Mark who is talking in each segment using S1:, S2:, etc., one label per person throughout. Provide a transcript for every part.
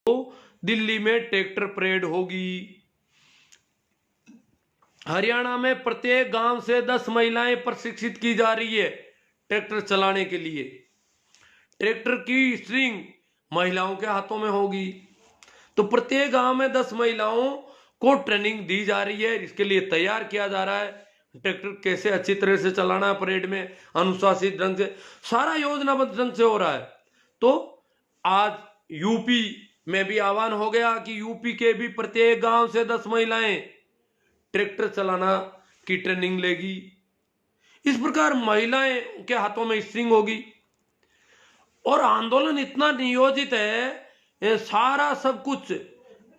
S1: दिल्ली में tractor parade होगी। हरियाणा में प्रत्येक गांव से 10 महिलाएं प्रशिक्षित की जा रही है ट्रैक्टर चलाने के लिए। ट्रैक्टर की स्ट्रिंग महिलाओं के हाथों में होगी। तो प्रत्येक गांव में 10 महिलाओं को ट्रेनिंग दी जा रही है। इसके लिए तैयार किया जा रहा है ट्रैक्टर कैसे अच्छी तरह से चलाना है परेड में, अनुशासित ढंग से, सारा योजनाबद्ध ढंग से हो रहा है। तो आज यूपी में भी आह्वान हो गया कि यूपी के भी प्रत्येक गांव से 10 महिलाएं ट्रैक्टर चलाना की ट्रेनिंग लेगी। इस प्रकार महिलाएं के हाथों में स्ट्रिंग होगी। और आंदोलन इतना नियोजित है, सारा सब कुछ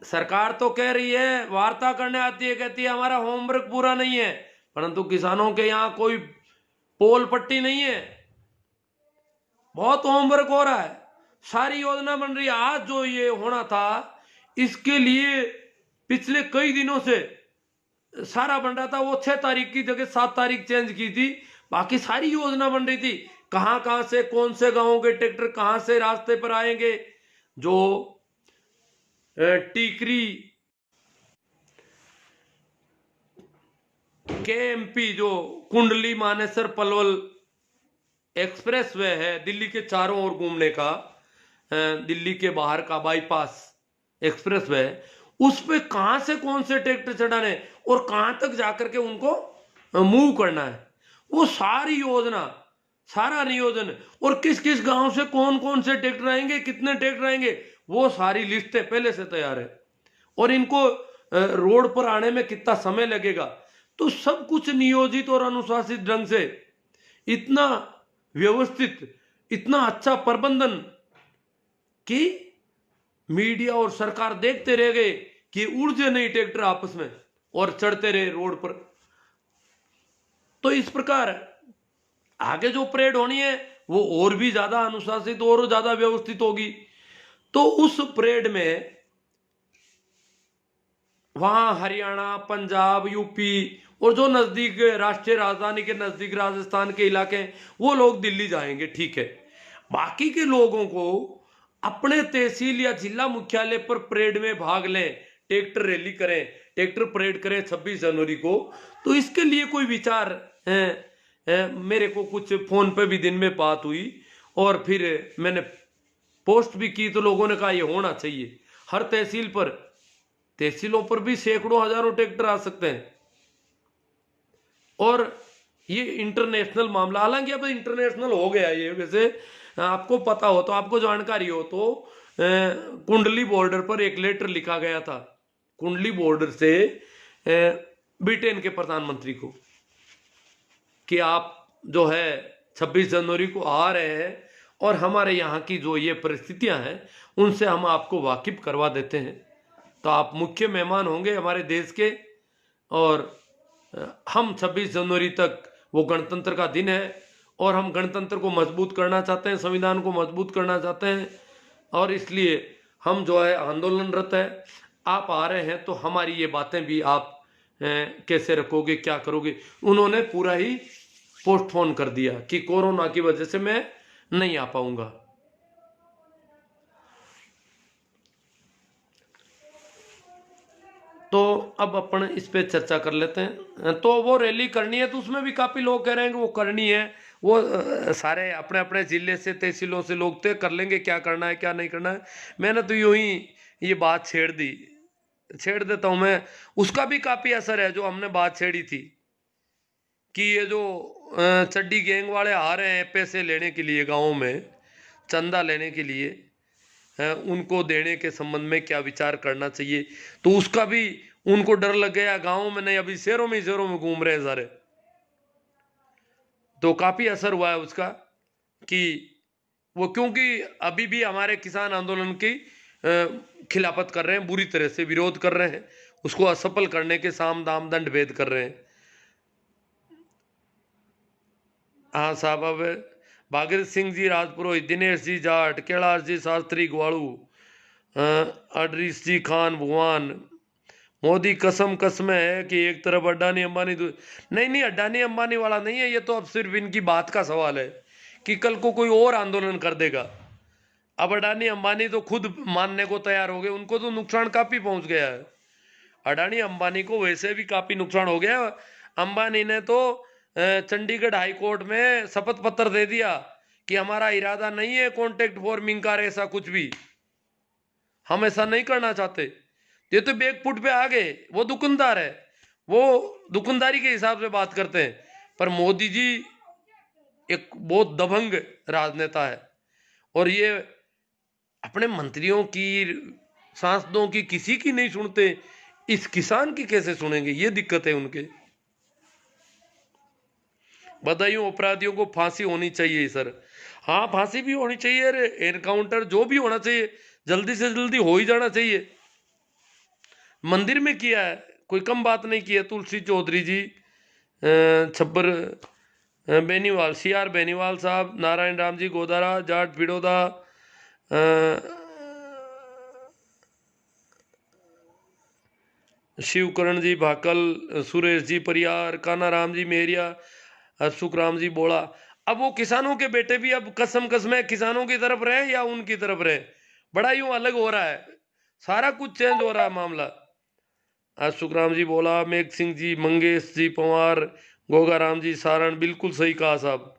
S1: सरकार तो कह रही है, वार्ता करने आती है, कहती है हमारा होमवर्क पूरा नहीं है, परंतु किसानों के यहां कोई पोल पट्टी नहीं है, बहुत होमवर्क हो रहा है, सारी योजना बन रही है। आज जो ये होना था इसके लिए पिछले कई दिनों से सारा बन रहा था। वो 6 तारीख की जगह 7 तारीख चेंज की थी, बाकी सारी योजना बन रही थी। कहां से कौन से गांवों के ट्रैक्टर कहां से रास्ते पर आएंगे। जो टीकरी केएमपी जो कुंडली मानेसर पलवल एक्सप्रेस वे है, दिल्ली के चारों ओर घूमने का, दिल्ली के बाहर का बाईपास एक्सप्रेस वे, उस पे कहां से कौन से ट्रैक्टर चढ़ाने और कहां तक जाकर के उनको मूव करना है, वो सारी योजना, सारा नियोजन, और किस किस गांव से कौन कौन से ट्रैक्टर आएंगे, कितने ट्रैक्टर आएंगे, वो सारी लिस्टें पहले से तैयार है। और इनको रोड पर आने में कितना समय लगेगा, तो सब कुछ नियोजित और अनुशासित ढंग से, इतना व्यवस्थित, इतना अच्छा प्रबंधन कि मीडिया और सरकार देखते रह गए कि उड़ जाए नहीं ट्रैक्टर आपस में और चढ़ते रहे रोड पर। तो इस प्रकार आगे जो परेड होनी है वो और भी ज्यादा अनुशासित और ज्यादा व्यवस्थित होगी। तो उस परेड में वहां हरियाणा, पंजाब, यूपी और जो नजदीक राष्ट्रीय राजधानी के नजदीक राजस्थान के इलाके वो लोग दिल्ली जाएंगे, ठीक है। बाकी के लोगों को अपने तहसील या जिला मुख्यालय पर परेड में भाग लें, ट्रैक्टर रैली करें, ट्रैक्टर परेड करें 26 जनवरी को। तो इसके लिए कोई विचार है, मेरे को कुछ फोन पे भी दिन में बात हुई और फिर मैंने पोस्ट भी की, तो लोगों ने कहा ये होना चाहिए। हर तहसील पर, तहसीलों पर भी सैकड़ों हजारों ट्रैक्टर आ सकते हैं। और ये इंटरनेशनल मामला, हालांकि अब इंटरनेशनल हो गया ये, वैसे आपको पता हो तो, आपको जानकारी हो तो, कुंडली बॉर्डर पर एक लेटर लिखा गया था कुंडली बॉर्डर से ब्रिटेन के प्रधानमंत्री को कि आप जो है 26 जनवरी को आ रहे हैं और हमारे यहाँ की जो ये परिस्थितियां हैं उनसे हम आपको वाकिफ करवा देते हैं, तो आप मुख्य मेहमान होंगे हमारे देश के। और हम 26 जनवरी तक, वो गणतंत्र का दिन है और हम गणतंत्र को मजबूत करना चाहते हैं, संविधान को मजबूत करना चाहते हैं, और इसलिए हम जो है आंदोलनरत है। आप आ रहे हैं तो हमारी ये बातें भी आप कैसे रखोगे, क्या करोगे। उन्होंने पूरा ही पोस्टपोन कर दिया कि कोरोना की वजह से मैं नहीं आ पाऊंगा। तो अब अपन इस पे चर्चा कर लेते हैं। तो वो रैली करनी है, तो उसमें भी काफी लोग कह रहे हैं कि वो करनी है। वो सारे अपने अपने जिले से, तहसीलों से लोग तय कर लेंगे क्या करना है क्या नहीं करना है। मैंने तो यूं ही ये बात छेड़ देता हूं मैं। उसका भी काफी असर है जो हमने बात छेड़ी थी कि ये जो चड्डी गैंग वाले आ रहे हैं पैसे लेने के लिए गाँव में, चंदा लेने के लिए, उनको देने के संबंध में क्या विचार करना चाहिए। तो उसका भी उनको डर लग गया, गाँव में नहीं, अभी शहरों में घूम रहे हैं सारे। तो काफी असर हुआ है उसका कि वो, क्योंकि अभी भी हमारे किसान आंदोलन की खिलाफत कर रहे हैं, बुरी तरह से विरोध कर रहे हैं, उसको असफल करने के साम दाम दंड भेद कर रहे हैं। हाँ साहब, अब भागीरथ सिंह जी राजपुरोहित, दिनेश जी जाट, कैलाश जी शास्त्री ग्वाड़ू, अडरीश जी खान भगवान, मोदी कसम है कि एक तरफ अडानी अंबानी, नहीं अडानी अंबानी वाला नहीं है ये, तो अब सिर्फ इनकी बात का सवाल है कि कल को कोई और आंदोलन कर देगा। अब अडानी अंबानी तो खुद मानने को तैयार हो गए, उनको तो नुकसान काफी पहुंच गया है। अडानी अंबानी को वैसे भी काफी नुकसान हो गया। अंबानी ने तो चंडीगढ़ हाई कोर्ट में शपथ पत्र दे दिया कि हमारा इरादा नहीं है कॉन्ट्रैक्ट फॉर्मिंग का, ऐसा कुछ भी हम ऐसा नहीं करना चाहते। ये तो बैकफुट पे आ गए। वो दुकानदार है, वो दुकानदारी के हिसाब से बात करते हैं। पर मोदी जी एक बहुत दबंग राजनेता है, और ये अपने मंत्रियों की, सांसदों की, किसी की नहीं सुनते। इस किसान की कैसे सुनेंगे? ये दिक्कत है उनके। बधाइयों, अपराधियों को फांसी होनी चाहिए सर। हाँ, फांसी भी होनी चाहिए, अरे एनकाउंटर जो भी होना चाहिए जल्दी से जल्दी हो ही जाना चाहिए। मंदिर में किया है, कोई कम बात नहीं की है। तुलसी चौधरी जी, छब्बर बेनीवाल, CR बेनीवाल साहब, नारायण राम जी गोदारा, जाट पिड़ोदा, शिवकरण जी भाकल, सुरेश जी परियार, काना राम जी मेहरिया, सुखराम जी बोला। अब वो किसानों के बेटे भी अब कसम कसम किसानों की तरफ रहे या उनकी तरफ रहे, बड़ा यूं अलग हो रहा है, सारा कुछ चेंज हो रहा है मामला। आज सुखराम जी बोला, मेघ सिंह जी, मंगेश जी पंवार, गोगा राम जी सारण, बिल्कुल सही कहा साहब।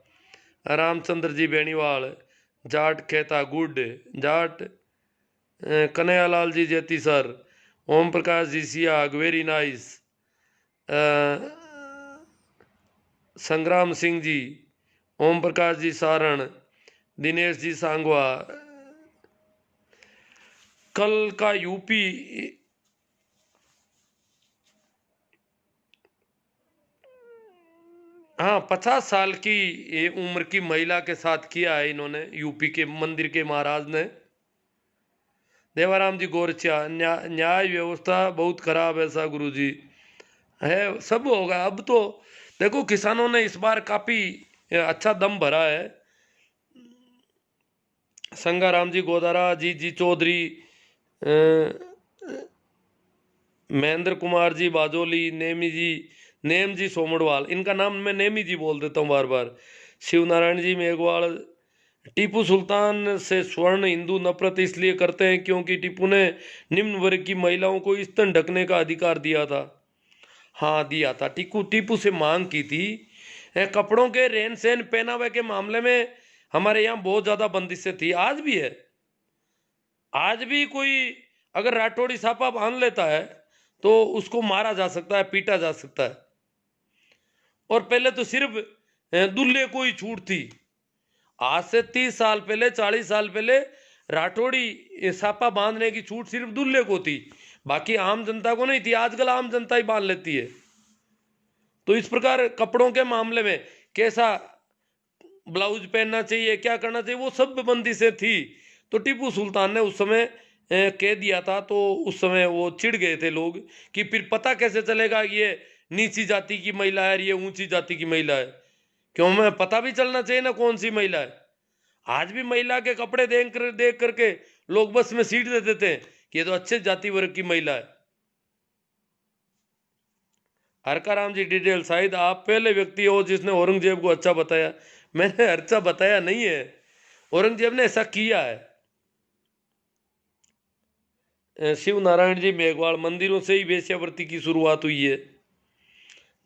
S1: रामचंद्र जी बेनीवाल, जाट कहता गुड, जाट कन्हैयालाल जी जेती sir, Om Prakash ji Siyag very nice, संग्राम सिंह जी, ओम प्रकाश जी सारण, दिनेश जी सांगवा। कल का यूपी हाँ 50 साल की ये उम्र की महिला के साथ किया है इन्होंने, यूपी के मंदिर के महाराज ने। देवाराम जी गोरचिया, न्याय व्यवस्था बहुत खराब है सा गुरु जी है, सब होगा अब तो। देखो किसानों ने इस बार काफी अच्छा दम भरा है। संगाराम जी गोदारा, जी चौधरी, महेंद्र कुमार जी बाजोली, नेम जी सोमड़वाल, इनका नाम मैं नेमी जी बोल देता हूँ बार बार, शिव नारायण जी मेघवाल। टीपू सुल्तान से स्वर्ण हिंदू नफरत इसलिए करते हैं क्योंकि टीपू ने निम्न वर्ग की महिलाओं को स्तन ढकने का अधिकार दिया था। हाँ दिया था, टीपू से मांग की थी। कपड़ों के रहन सहन पहनावे के मामले में हमारे यहाँ बहुत ज्यादा बंदिशें थी, आज भी है। आज भी कोई अगर राठौड़ी सापा बांध लेता है तो उसको मारा जा सकता है, पीटा जा सकता है। और पहले तो सिर्फ दूल्हे को ही छूट थी। आज से 30 साल पहले, 40 साल पहले राठौड़ी सापा बांधने की छूट सिर्फ दूल्हे को थी, बाकी आम जनता को नहीं थी। आजकल आम जनता ही बांध लेती है। तो इस प्रकार कपड़ों के मामले में कैसा ब्लाउज पहनना चाहिए, क्या करना चाहिए, वो सब बंदिशें थी। तो टीपू सुल्तान ने उस समय कह दिया था, तो उस समय वो चिढ़ गए थे लोग कि फिर पता कैसे चलेगा कि ये नीची जाति की महिला है, ये ऊंची जाति की महिला है। क्यों, हमें पता भी चलना चाहिए ना कौन सी महिला है। आज भी महिला के कपड़े देख करके लोग बस में सीट दे देते हैं कि ये तो अच्छे जाति वर्ग की महिला है। हरकाराम जी डिटेल, शायद आप पहले व्यक्ति हो जिसने औरंगजेब को अच्छा बताया। मैंने अच्छा बताया नहीं है, औरंगजेब ने ऐसा किया है। शिव नारायण जी मेघवाल, मंदिरों से ही वेश्यावृत्ति की शुरुआत हुई है।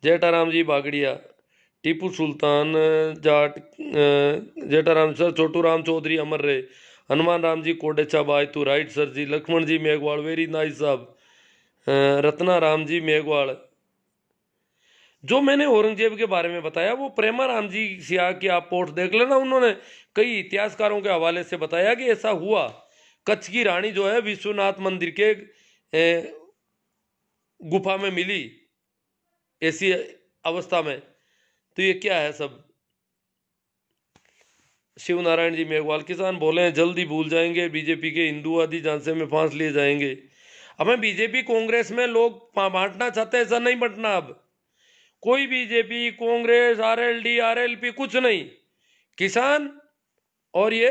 S1: जेठाराम जी बागड़िया, टीपू सुल्तान, जाट जेठाराम सर, छोटू राम चौधरी अमर रहे, हनुमान राम जी कोडेचा बाय तू राइट सर जी, लक्ष्मण जी मेघवाल वेरी नाइस साहब, रत्ना राम जी मेघवाल। जो मैंने औरंगजेब के बारे में बताया वो प्रेमा राम जी सिया की आप पोस्ट देख लेना, उन्होंने कई इतिहासकारों के हवाले से बताया कि ऐसा हुआ। कच्छ की रानी जो है विश्वनाथ मंदिर के गुफा में मिली ऐसी अवस्था में। तो ये क्या है सब। शिव नारायण जी मेघवाल, किसान बोले हैं जल्दी भूल जाएंगे बीजेपी के हिंदूवादी झांसे में फांस लिए जाएंगे। हमें बीजेपी कांग्रेस में लोग बांटना चाहते हैं, ऐसा नहीं बंटना। अब कोई बीजेपी कांग्रेस आरएलडी आरएलपी कुछ नहीं, किसान और ये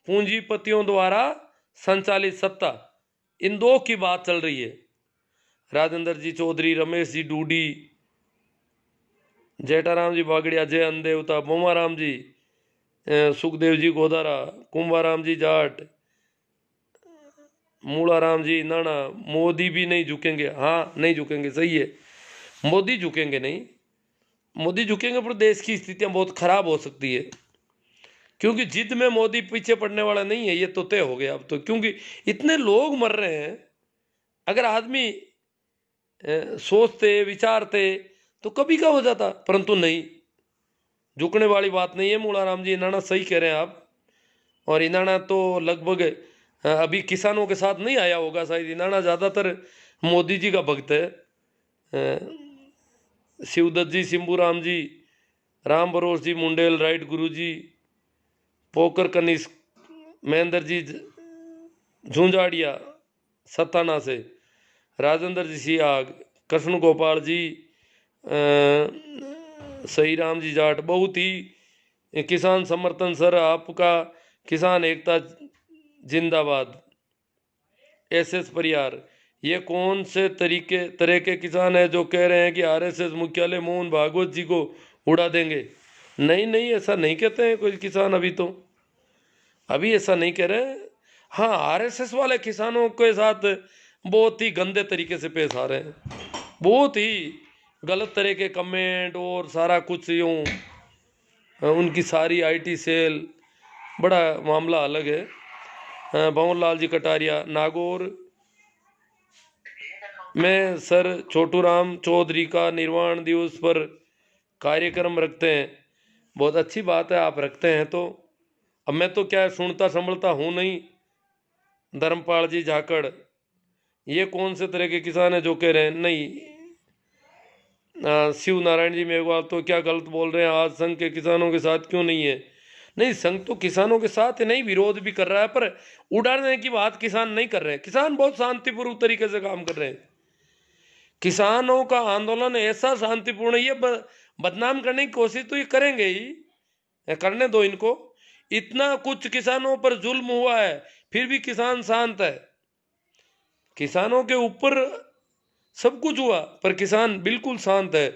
S1: पूंजीपतियों द्वारा संचालित सत्ता, इन दो की बात चल रही है। राजेंद्र जी चौधरी, रमेश जी डूडी, जेठाराम जी बागड़िया, जय अन देवता, बोमाराम जी, सुखदेव जी गोदारा, कुंभाराम जी जाट, मूलाराम जी नाना। मोदी भी नहीं झुकेंगे, हाँ नहीं झुकेंगे, सही है, मोदी झुकेंगे नहीं, मोदी झुकेंगे पर देश की स्थितियां बहुत खराब हो सकती है, क्योंकि जिद में मोदी पीछे पड़ने वाला नहीं है, ये तो तय हो गया अब तो, क्योंकि इतने लोग मर रहे हैं। अगर आदमी सोचते विचारते तो कभी का हो जाता, परंतु नहीं, झुकने वाली बात नहीं है। मूलाराम जी इनाना सही कह रहे हैं आप। और इनाना तो लगभग अभी किसानों के साथ नहीं आया होगा शायद, इनाना ज़्यादातर मोदी जी का भक्त है। शिवदत्त जी, सिंबूराम जी, राम बरोस जी, मुंडेल राइट गुरु जी, पोकर कनिष्क, महेंद्र जी झुंझाड़िया सताना से, राजेंद्र जी सियाग, कृष्ण गोपाल जी, सही राम जी जाट, बहुत ही किसान समर्थन सर आपका, किसान एकता जिंदाबाद। एसएस परियार, ये कौन से तरह के किसान है जो कह रहे हैं कि आरएसएस मुख्यालय मोहन भागवत जी को उड़ा देंगे? नहीं नहीं, ऐसा नहीं कहते हैं कोई किसान, अभी ऐसा नहीं कह रहे। हाँ, आरएसएस वाले किसानों के साथ बहुत ही गंदे तरीके से पेश आ रहे हैं, बहुत ही गलत तरह के कमेंट और सारा कुछ यूँ, उनकी सारी आईटी सेल, बड़ा मामला अलग है। भंवर जी कटारिया, नागौर में सर छोटू राम चौधरी का निर्वाण दिवस पर कार्यक्रम रखते हैं। बहुत अच्छी बात है, आप रखते हैं तो। अब मैं तो क्या सुनता संभलता हूँ नहीं। धर्मपाल जी झाकड़, ये कौन से तरह के किसान है जो कह रहे हैं? नहीं। शिव नारायण जी मेघवाल, तो क्या गलत बोल रहे हैं, आज संघ के किसानों के साथ क्यों नहीं है? नहीं, संघ तो किसानों के साथ नहीं, विरोध भी कर रहा है, पर उड़ाने की बात किसान नहीं कर रहे हैं। किसान बहुत शांतिपूर्ण तरीके से काम कर रहे हैं। किसानों का आंदोलन ऐसा शांतिपूर्ण, ये बदनाम करने की कोशिश तो ये करेंगे ही, करने दो इनको। इतना कुछ किसानों पर जुल्म हुआ है, फिर भी किसान शांत है। किसानों के ऊपर सब कुछ हुआ, पर किसान बिल्कुल शांत है।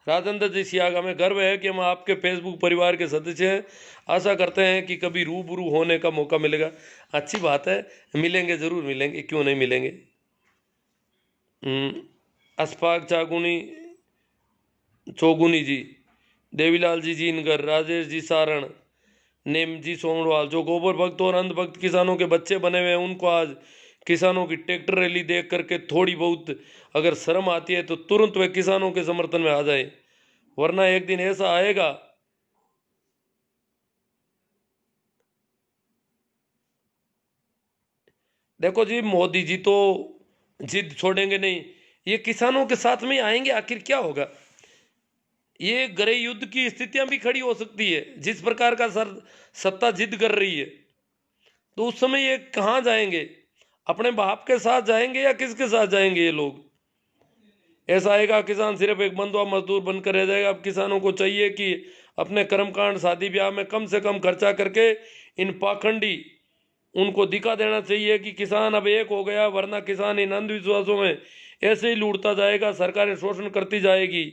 S1: राजेंद्र जी सियागा, में गर्व है कि हम आपके फेसबुक परिवार के सदस्य हैं। आशा करते हैं कि कभी रूबरू होने का मौका मिलेगा। अच्छी बात है, मिलेंगे, जरूर मिलेंगे, क्यों नहीं मिलेंगे। अशफाक चागुनी चौगुनी जी, देवीलाल जी जीनगर, राजेश जी सारण, नेम जी सोमवाल, जो गोबर भक्त और अंधभक्त किसानों के बच्चे बने हुए हैं, उनको आज किसानों की ट्रैक्टर रैली देख करके थोड़ी बहुत अगर शर्म आती है तो तुरंत वे किसानों के समर्थन में आ जाए, वरना एक दिन ऐसा आएगा। देखो जी, मोदी जी तो जिद छोड़ेंगे नहीं, ये किसानों के साथ में आएंगे, आखिर क्या होगा? ये गृह युद्ध की स्थितियां भी खड़ी हो सकती है, जिस प्रकार का सत्ता जिद कर रही है, तो उस समय ये कहाँ जाएंगे? अपने बाप के साथ जाएंगे या किसके साथ जाएंगे ये लोग? ऐसा आएगा किसान सिर्फ एक बंधुआ मजदूर बनकर रह जाएगा। अब किसानों को चाहिए कि अपने कर्मकांड शादी ब्याह में कम से कम खर्चा करके इन पाखंडी उनको दिखा देना चाहिए कि किसान अब एक हो गया, वरना किसान इन अंधविश्वासों में ऐसे ही लूटता जाएगा, सरकारें शोषण करती जाएगी।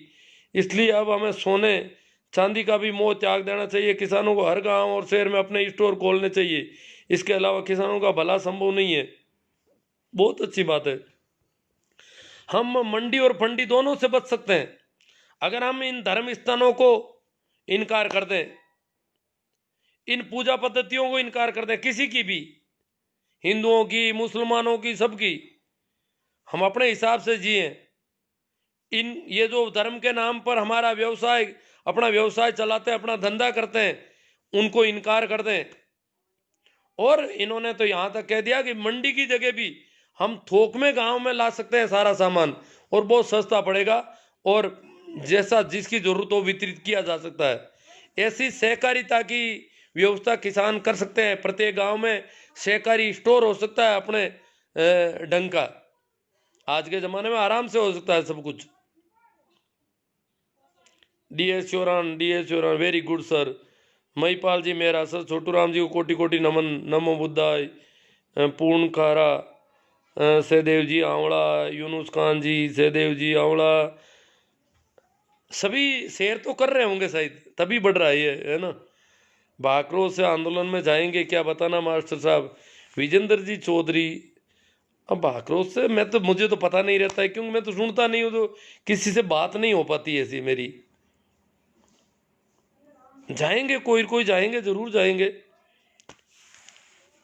S1: इसलिए अब हमें सोने चांदी का भी मोह त्याग देना चाहिए। किसानों को हर गांव और शहर में अपने स्टोर खोलने चाहिए। इसके अलावा किसानों का भला संभव नहीं है। बहुत अच्छी बात है, हम मंडी और फंडी दोनों से बच सकते हैं अगर हम इन धर्म स्थानों को इनकार कर दें, इन पूजा पद्धतियों को इनकार कर दें, किसी की भी, हिंदुओं की, मुसलमानों की, सबकी। हम अपने हिसाब से जिए। ये जो धर्म के नाम पर हमारा व्यवसाय, अपना व्यवसाय चलाते हैं, अपना धंधा करते हैं, उनको इनकार कर दें। और इन्होंने तो यहां तक कह दिया कि मंडी की जगह भी हम थोक में गांव में ला सकते हैं सारा सामान, और बहुत सस्ता पड़ेगा, और जैसा जिसकी जरूरत हो वितरित किया जा सकता है। ऐसी सहकारिता की व्यवस्था किसान कर सकते हैं। प्रत्येक गांव में सहकारी स्टोर हो सकता है अपने ढंग का। आज के जमाने में आराम से हो सकता है सब कुछ। DS चौरान very good sir. Mahipal जी मेरा सर, छोटू राम जी को कोटि कोटि नमन। नमो बुद्धाय। पूर्ण खारा, सहदेव जी आंवला, यूनुस खान जी, सहदेव जी आंवला, सभी शेयर तो कर रहे होंगे शायद। तभी बढ़ रहा है ना। भाकरों से आंदोलन में जाएंगे क्या बताना मास्टर साहब। विजेंद्र जी चौधरी, अब भाकरों से मुझे तो पता नहीं रहता है, क्योंकि मैं तो सुनता नहीं हूँ, तो किसी से बात नहीं हो पाती ऐसी मेरी। जाएंगे, कोई कोई जाएंगे, जरूर जाएंगे।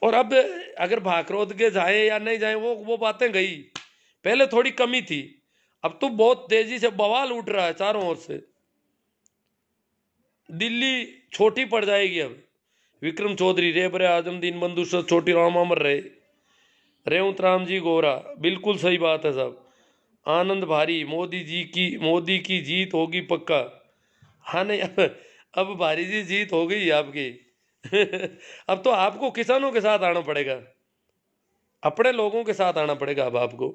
S1: और अब अगर भाकरोद के जाए या नहीं जाए वो बातें गई। पहले थोड़ी कमी थी, अब तो बहुत तेजी से बवाल उठ रहा है चारों ओर से। दिल्ली छोटी पड़ जाएगी अब। विक्रम चौधरी, रेबरे आजम, दीन बंधु सर, छोटी राम अमर रहे, रेवंत राम जी गोरा, बिल्कुल सही बात है साहब। आनंद भारी, मोदी की जीत होगी पक्का। हाँ नहीं, अब भारी जी जीत हो गई आपकी। अब तो आपको किसानों के साथ आना पड़ेगा, अपने लोगों के साथ आना पड़ेगा अब आपको।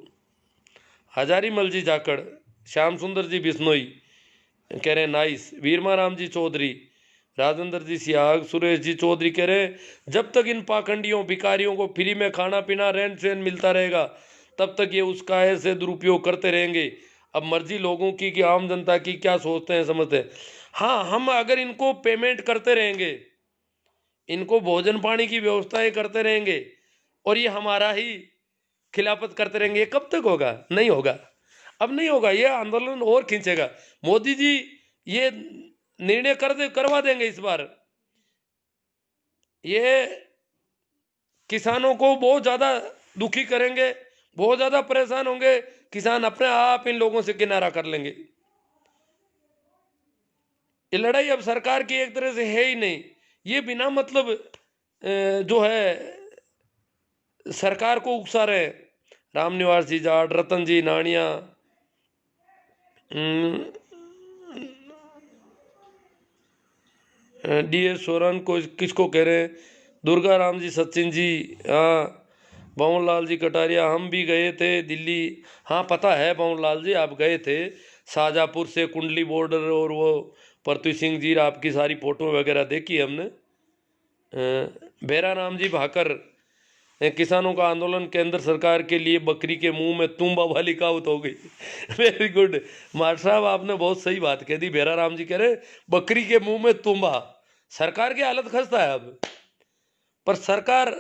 S1: हजारी मल जी जाखड़, श्याम सुंदर जी बिश्नोई कह रहे हैं नाइस। वीरमा राम जी चौधरी, राजेंद्र जी सियाग, सुरेश जी चौधरी कह रहे हैं जब तक इन पाखंडियों भिखारियों को फ्री में खाना पीना रहन सहन मिलता रहेगा तब तक ये उसका ऐसे दुरुपयोग करते रहेंगे। अब मर्जी लोगों की कि आम जनता की क्या सोचते हैं समझते हैं। हाँ, हम अगर इनको पेमेंट करते रहेंगे, इनको भोजन पानी की व्यवस्थाएं करते रहेंगे और ये हमारा ही खिलाफत करते रहेंगे, ये कब तक होगा? नहीं होगा, अब नहीं होगा। ये आंदोलन और खींचेगा। मोदी जी ये निर्णय करवा देंगे इस बार। ये किसानों को बहुत ज्यादा दुखी करेंगे, बहुत ज्यादा परेशान होंगे किसान, अपने आप इन लोगों से किनारा कर लेंगे। ये लड़ाई अब सरकार की एक तरह से है ही नहीं, ये बिना मतलब जो है सरकार को उकसा रहे। रामनिवास जी जाट, रतन जी नानिया, DS सोरन को किसको कह रहे हैं, दुर्गा राम जी, सचिन जी, हाँ, पवन लाल जी कटारिया, हम भी गए थे दिल्ली। हाँ पता है पवन लाल जी, आप गए थे शाहजहाँपुर से कुंडली बॉर्डर, और वो पृथ्वी सिंह जी, आपकी सारी फोटो वगैरह देखी हमने। बेरा राम जी भाकर, किसानों का आंदोलन केंद्र सरकार के लिए बकरी के मुंह में तुम्बा वाली कहावत हो गई। वेरी गुड मार साहब, आपने बहुत सही बात कह दी। बेरा राम जी कह रहे बकरी के मुंह में तुम्बा। सरकार की हालत खस्ता है अब, पर सरकार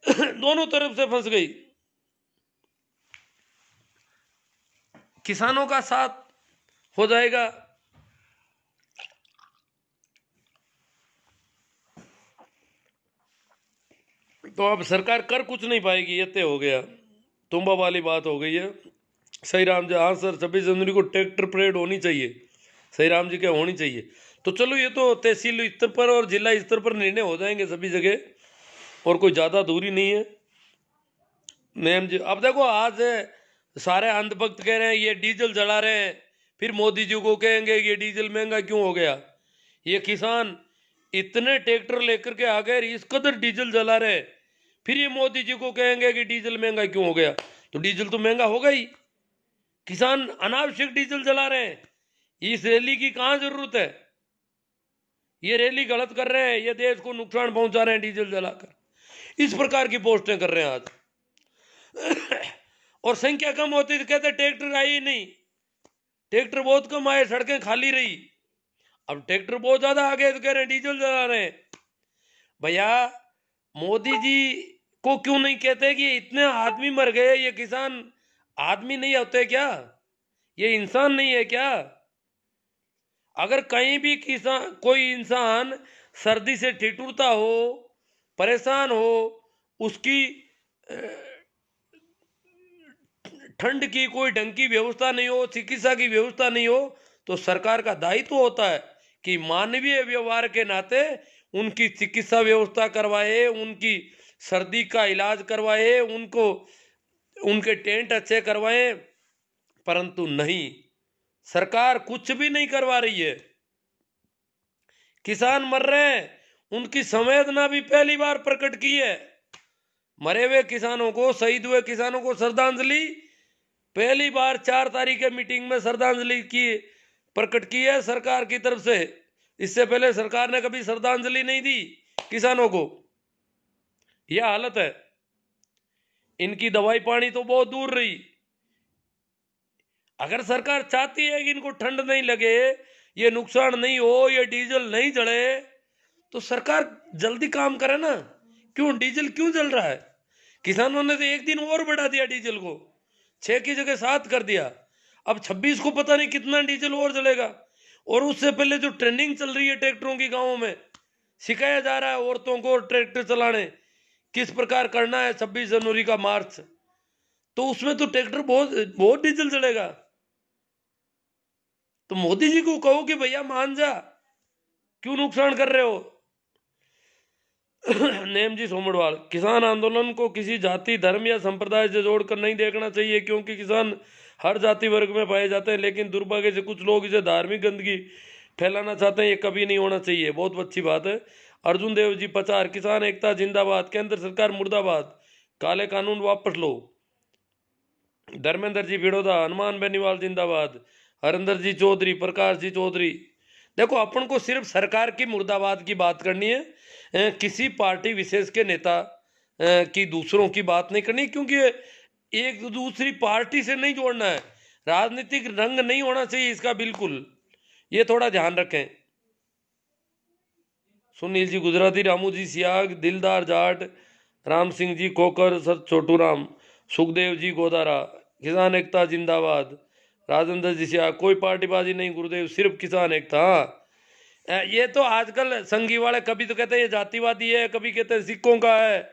S1: दोनों तरफ से फंस गई। किसानों का साथ हो जाएगा तो अब सरकार कर कुछ नहीं पाएगी, ये तय हो गया। तुम्बा वाली बात हो गई है। सही राम जी, हाँ सर, 26 जनवरी को ट्रैक्टर परेड होनी चाहिए। सही राम जी क्या होनी चाहिए। तो चलो, ये तो तहसील स्तर पर और जिला स्तर पर निर्णय हो जाएंगे सभी जगह, और कोई ज़्यादा दूरी नहीं है। मैम जी, अब देखो आज सारे अंधभक्त कह रहे हैं ये डीजल जला रहे हैं, फिर मोदी जी को कहेंगे ये डीजल महंगा क्यों हो गया। ये किसान इतने ट्रैक्टर लेकर के आ गए, इस कदर डीजल जला रहे हैं, फिर ये मोदी जी को कहेंगे कि डीजल महंगा क्यों हो गया। तो डीजल तो महंगा होगा ही। किसान अनावश्यक डीजल जला रहे हैं, इस रैली की कहां जरूरत है। ये रैली गलत कर रहे हैं, ये देश को नुकसान पहुंचा रहे हैं डीजल जलाकर। इस प्रकार की पोस्टें कर रहे हैं आज। और संख्या कम होती तो कहते ट्रैक्टर आई ही नहीं, ट्रैक्टर बहुत कम आए, सड़कें खाली रही। अब ट्रैक्टर बहुत ज्यादा आ गए तो कह रहे हैं डीजल जला रहे हैं। भैया, मोदी जी को क्यों नहीं कहते कि इतने आदमी मर गए, ये किसान आदमी नहीं होते क्या, ये इंसान नहीं है क्या। अगर कहीं भी किसान कोई इंसान सर्दी से ठिठुरता हो, परेशान हो, उसकी ठंड की कोई ढंग की व्यवस्था नहीं हो, चिकित्सा की व्यवस्था नहीं हो, तो सरकार का दायित्व होता है कि मानवीय व्यवहार के नाते उनकी चिकित्सा व्यवस्था करवाए, उनकी सर्दी का इलाज करवाए, उनको उनके टेंट अच्छे करवाए। परंतु नहीं, सरकार कुछ भी नहीं करवा रही है। किसान मर रहे हैं, उनकी संवेदना भी पहली बार प्रकट की है। मरे हुए किसानों को, शहीद हुए किसानों को श्रद्धांजलि पहली बार 4 तारीख के मीटिंग में श्रद्धांजलि की प्रकट की है सरकार की तरफ से। इससे पहले सरकार ने कभी श्रद्धांजलि नहीं दी किसानों को। यह हालत है। इनकी दवाई पानी तो बहुत दूर रही। अगर सरकार चाहती है कि इनको ठंड नहीं लगे, ये नुकसान नहीं हो, ये डीजल नहीं जले, तो सरकार जल्दी काम करे ना। क्यों डीजल क्यों जल रहा है? किसानों ने तो एक दिन और बढ़ा दिया डीजल को, 6 की जगह 7 कर दिया। अब 26 को पता नहीं कितना डीजल और जलेगा। और उससे पहले जो ट्रेंडिंग चल रही है ट्रैक्टरों की, गाँवों में सिखाया जा रहा है औरतों को ट्रैक्टर चलाने किस प्रकार करना है 26 जनवरी का मार्च, तो उसमें तो ट्रैक्टर बहुत बहुत डीजल जलेगा। तो मोदी जी को कहो कि भैया मान जा, क्यों नुकसान कर रहे हो। नेम जी सोमड़वाल, किसान आंदोलन को किसी जाति, धर्म या संप्रदाय से जोड़कर नहीं देखना चाहिए, क्योंकि किसान हर जाति वर्ग में पाए जाते हैं, लेकिन दुर्भाग्य से कुछ लोग इसे धार्मिक गंदगी फैलाना चाहते हैं। ये कभी नहीं होना चाहिए। बहुत अच्छी बात है। अर्जुन देव जी पचार, किसान एकता जिंदाबाद, केंद्र सरकार मुर्दाबाद, काले कानून वापस लो। धर्मेंद्र जी बिड़ोदा, हनुमान बेनीवाल जिंदाबाद, हरिंदर जी चौधरी, प्रकाश जी चौधरी। देखो, अपन को सिर्फ सरकार की मुर्दाबाद की बात करनी है, किसी पार्टी विशेष के नेता की दूसरों की बात नहीं करनी, क्योंकि एक दूसरी पार्टी से नहीं जोड़ना है, राजनीतिक रंग नहीं होना चाहिए इसका, बिल्कुल ये थोड़ा ध्यान रखें। सुनील जी गुजराती, रामू जी सियाग, दिलदार जाट, राम सिंह जी खोकर, सर छोटू राम, सुखदेव जी गोदारा, किसान एकता जिंदाबाद, राजेंद्र जी सियाग, कोई पार्टीबाजी नहीं गुरुदेव, सिर्फ किसान एकता। हाँ, ये तो आजकल संघी वाले कभी तो कहते हैं ये जातिवादी है, कभी कहते हैं सिखों का है।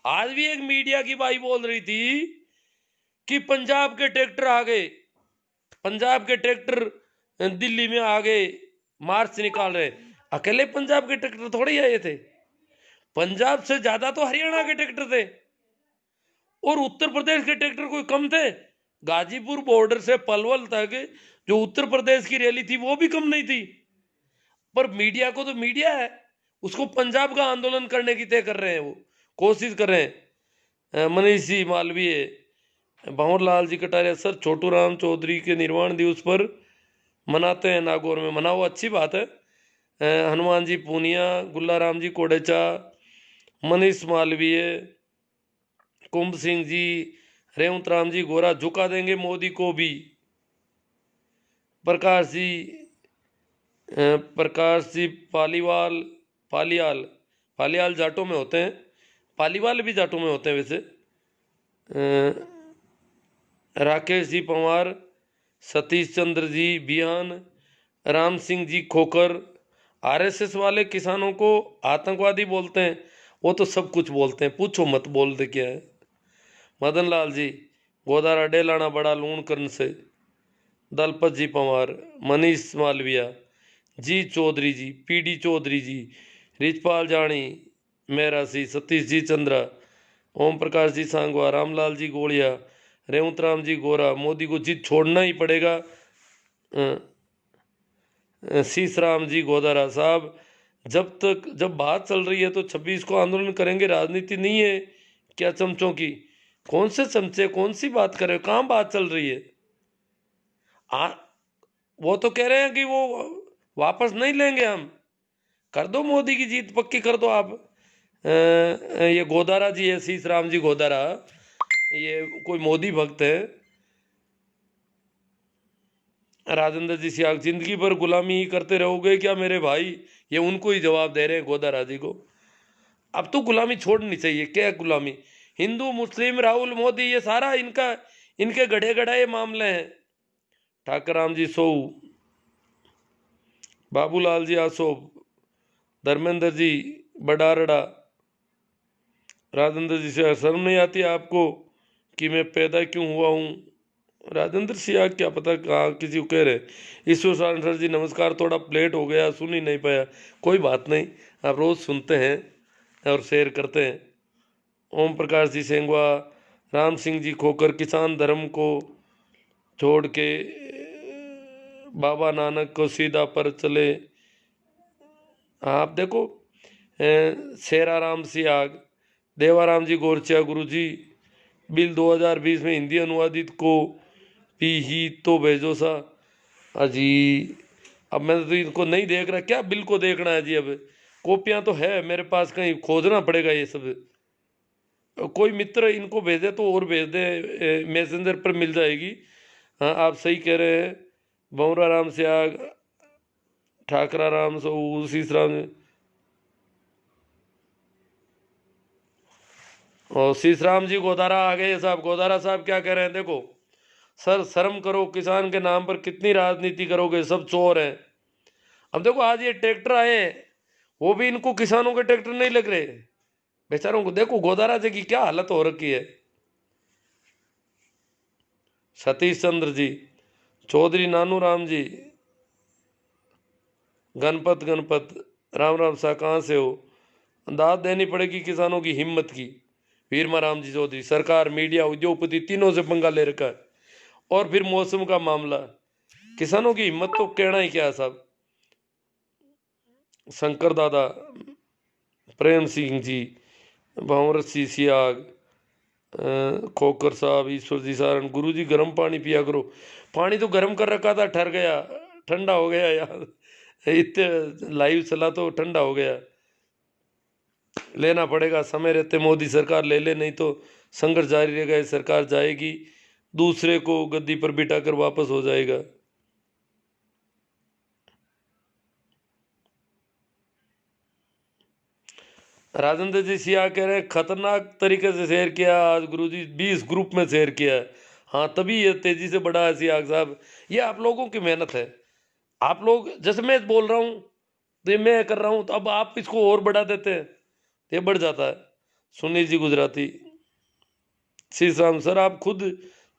S1: आज भी एक मीडिया की बाई बोल रही थी कि पंजाब के ट्रैक्टर आ गए, पंजाब के ट्रैक्टर दिल्ली में आ गए, मार्च निकाल रहे। अकेले पंजाब के ट्रैक्टर थोड़ी आए थे, पंजाब से ज्यादा तो हरियाणा के ट्रैक्टर थे, और उत्तर प्रदेश के ट्रैक्टर कोई कम थे? गाजीपुर बॉर्डर से पलवल तक जो उत्तर प्रदेश की रैली थी वो भी कम नहीं थी। पर मीडिया को तो मीडिया है, उसको पंजाब का आंदोलन करने की तय कर रहे हैं, वो कोशिश कर रहे हैं। मनीष जी मालवीय, भंवर लाल जी कटारिया, सर छोटू राम चौधरी के निर्वाण दिवस पर मनाते हैं, नागौर में मनाओ, अच्छी बात है। हनुमान जी पूनिया, गुल्लाराम जी कोडेचा, मनीष मालवीय, कुंभ सिंह जी, रेवंत राम जी गोरा, झुका देंगे मोदी को भी। प्रकाश जी, प्रकाश जी पालीवाल, पालियाल, पालियाल जाटों में होते हैं, पालीवाल भी जाटों में होते हैं वैसे। राकेश जी पंवार, सतीश चंद्र जी बिहान, राम सिंह जी खोकर। आरएसएस वाले किसानों को आतंकवादी बोलते हैं, वो तो सब कुछ बोलते हैं, पूछो मत बोलते क्या है। मदन लाल जी गोदारा, डेलाना बड़ा लूण कर्ण से, दलपत जी पंवार, मनीष मालविया, जी चौधरी जी, पीडी चौधरी जी, रिजपाल जानी, मेरा सी, सतीश जी चंद्रा, ओम प्रकाश जी सांगवा, रामलाल जी गोलिया, रेवंत राम जी गोरा, मोदी को जीत छोड़ना ही पड़ेगा। शीश राम जी गोदारा साहब, जब बात चल रही है तो 26 को आंदोलन करेंगे, राजनीति नहीं है क्या चमचों की? कौन से चमचे, कौन सी बात कर रहे हो, कहाँ बात चल रही है? वो तो कह रहे हैं कि वो वापस नहीं लेंगे हम। कर दो, मोदी की जीत पक्की कर दो आप। ये गोदारा जी है, शीश राम जी गोदारा, ये कोई मोदी भक्त है। राजेंद्र जी सियाग, जिंदगी भर गुलामी ही करते रहोगे क्या मेरे भाई? ये उनको ही जवाब दे रहे हैं गोदारा जी को। अब तो गुलामी छोड़नी चाहिए। क्या गुलामी? हिंदू मुस्लिम राहुल मोदी ये सारा इनके गढ़े गढ़ाए मामले हैं। ठाकर राम जी सोऊ, बाबूलाल जी आसोब, धर्मेंद्र जी बडारड़ा, राजेंद्र जी से शर्म नहीं आती आपको कि मैं पैदा क्यों हुआ हूँ? राजेंद्र सिंह क्या पता कहाँ किसी को कह रहे। ईश्वर सर जी नमस्कार, थोड़ा प्लेट हो गया, सुन ही नहीं पाया, कोई बात नहीं, आप रोज़ सुनते हैं और शेयर करते हैं। ओम प्रकाश जी सेंगवा, राम सिंह जी खोकर, किसान धर्म को छोड़ के बाबा नानक को सीधा पर चले। आप देखो, शेरा राम सियाग, देवाराम जी गोरचिया, गुरु जी बिल 2020 में हिंदी अनुवादित को भी ही तो भेजो सा। अजी अब मैं तो इनको नहीं देख रहा, क्या बिल को देखना है जी? अब कॉपियाँ तो है मेरे पास, कहीं खोजना पड़ेगा ये सब। कोई मित्र इनको भेजे तो और भेज दे, मैसेंजर पर मिल जाएगी। हाँ, आप सही कह रहे हैं। भंवरा राम सियाग, ठाकरा राम सो शीशराम और शीशराम जी गोदारा आ गए साहब। गोदारा साहब क्या कह रहे हैं, देखो सर शर्म करो, किसान के नाम पर कितनी राजनीति करोगे, सब चोर हैं। अब देखो आज ये ट्रैक्टर आए हैं, वो भी इनको किसानों के ट्रैक्टर नहीं लग रहे बेचारों को। देखो गोदारा जी की क्या हालत हो रखी है। सतीश चंद्र जी, चौधरी नानू राम जी, गणपत राम राम सा कहाँ से हो। दाद देनी पड़ेगी किसानों की हिम्मत की। वीरमा राम जी चौधरी, सरकार मीडिया उद्योगपति तीनों से पंगा ले रखा है। और फिर मौसम का मामला, किसानों की हिम्मत तो कहना ही क्या है साहब। शंकर दादा, प्रेम सिंह जी, भंवर सिंह सियाग, खोकर साहब, ईश्वर जी सारण, गुरु जी गर्म पानी पिया करो। पानी तो गर्म कर रखा था, ठर गया, ठंडा हो गया यार। इतने लाइव चला तो ठंडा हो गया। लेना पड़ेगा समय रहते, मोदी सरकार ले ले, नहीं तो संघर्ष जारी रहेगा। ये सरकार जाएगी, दूसरे को गद्दी पर बिठाकर वापस हो जाएगा। राजेंद्र जी सिया कह रहे हैं खतरनाक तरीके से शेयर किया आज गुरुजी, 20 ग्रुप में शेयर किया है। हाँ तभी ये तेजी से बढ़ा है सियाग साहब, ये आप लोगों की मेहनत है। आप लोग जैसे मैं बोल रहा हूँ तो ये मैं कर रहा हूँ, तो अब आप इसको और बढ़ा देते हैं तो ये बढ़ जाता है। सुनील जी गुजराती, शीशराम सर आप खुद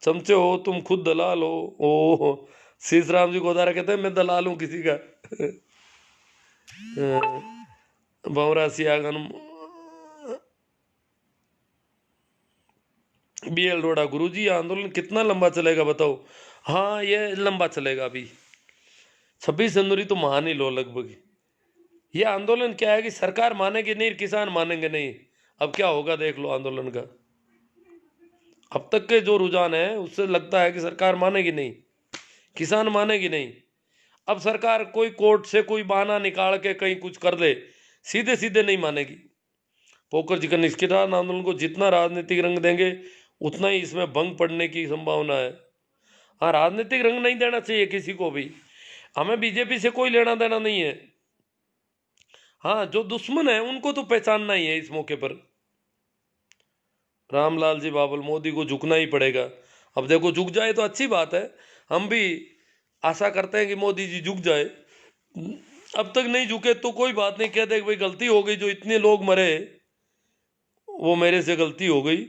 S1: चमचे हो, तुम खुद दलाल हो। ओ शीशराम जी गोदारा कहते हैं मैं दलाल हूँ किसी का। भंवरा सियागन, BL रोड़ा, गुरुजी ये आंदोलन कितना लंबा चलेगा बताओ। हाँ ये लंबा चलेगा, अभी 26 जनवरी तो मान ही लो लगभग। ये आंदोलन क्या है कि सरकार मानेगी नहीं, किसान मानेंगे नहीं। अब क्या होगा देख लो आंदोलन का। अब तक के जो रुझान है उससे लगता है कि सरकार मानेगी नहीं, किसान मानेगी नहीं। अब सरकार कोई कोर्ट से कोई बहाना निकाल के कहीं कुछ कर दे, सीधे सीधे नहीं मानेगी। पोकर जी का निष्किसान आंदोलन को जितना राजनीतिक रंग देंगे उतना ही इसमें भंग पड़ने की संभावना है। हाँ राजनीतिक रंग नहीं देना चाहिए किसी को भी, हमें बीजेपी से कोई लेना देना नहीं है। हाँ जो दुश्मन है उनको तो पहचानना ही है इस मौके पर। रामलाल जी बाबल, मोदी को झुकना ही पड़ेगा। अब देखो झुक जाए तो अच्छी बात है, हम भी आशा करते हैं कि मोदी जी झुक जाए। अब तक नहीं झुके तो कोई बात नहीं, कह दे भाई गलती हो गई, जो इतने लोग मरे वो मेरे से गलती हो गई।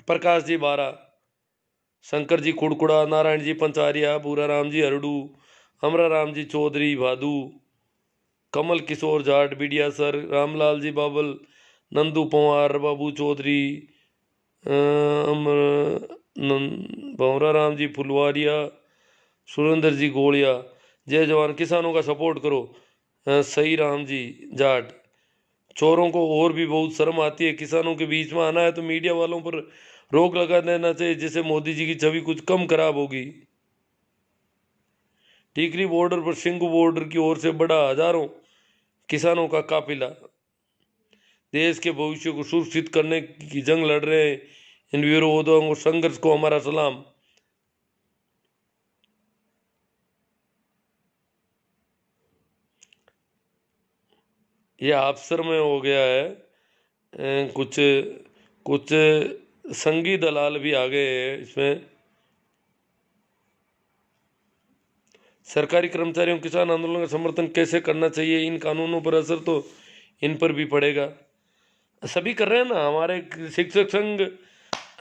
S1: प्रकाश जी बारा, शंकर जी खुड़कुड़ा, नारायण जी पंचारिया, भूरा राम जी हरडू, अमरा राम जी चौधरी भादू, कमल किशोर जाट बिडिया सर, रामलाल जी बाबल, नंदू पंवार, बाबू चौधरी, भंवरा राम जी फुलवारिया, सुरेंद्र जी गोलिया, जय जवान, किसानों का सपोर्ट करो। सही राम जी जाट, चोरों को और भी बहुत शर्म आती है, किसानों के बीच में आना है तो मीडिया वालों पर रोक लगा देना चाहिए, जिससे मोदी जी की छवि कुछ कम खराब होगी। टीकरी बॉर्डर पर सिंगू बॉर्डर की ओर से बड़ा हजारों किसानों का काफिला, देश के भविष्य को सुरक्षित करने की जंग लड़ रहे हैं इन विरोधों को, संघर्ष को हमारा सलाम। ये अफसर में हो गया है, कुछ कुछ संघी दलाल भी आ गए हैं इसमें। सरकारी कर्मचारियों किसान आंदोलन का समर्थन कैसे करना चाहिए, इन कानूनों पर असर तो इन पर भी पड़ेगा। सभी कर रहे हैं ना, हमारे शिक्षक संघ,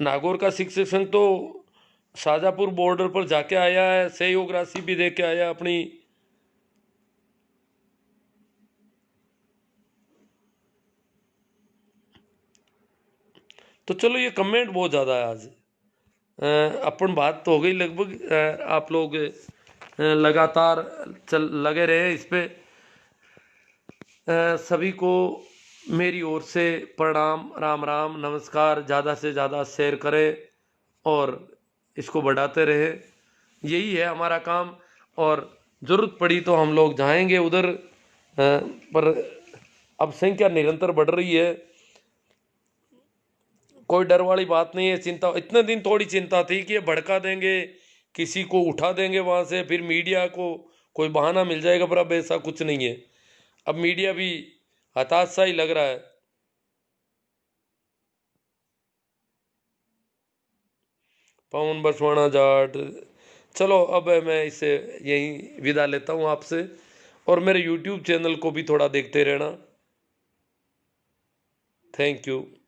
S1: नागौर का शिक्षक संघ तो शाजापुर बॉर्डर पर जाके आया है, सहयोग राशि भी दे के आया अपनी। तो चलो ये कमेंट बहुत ज़्यादा है आज, अपन बात तो हो गई लगभग। आप लोग लगातार लगे रहे इस पे। सभी को मेरी ओर से प्रणाम, राम राम, नमस्कार। ज़्यादा से ज़्यादा शेयर करें और इसको बढ़ाते रहे, यही है हमारा काम। और ज़रूरत पड़ी तो हम लोग जाएंगे उधर, पर अब संख्या निरंतर बढ़ रही है, कोई डर वाली बात नहीं है। चिंता इतने दिन थोड़ी चिंता थी कि ये भड़का देंगे, किसी को उठा देंगे वहाँ से, फिर मीडिया को कोई बहाना मिल जाएगा, पर अब ऐसा कुछ नहीं है। अब मीडिया भी हताश सा ही लग रहा है। पवन बसवाना जाट। चलो अब मैं इससे यहीं विदा लेता हूँ आपसे, और मेरे YouTube चैनल को भी थोड़ा देखते रहना। Thank you.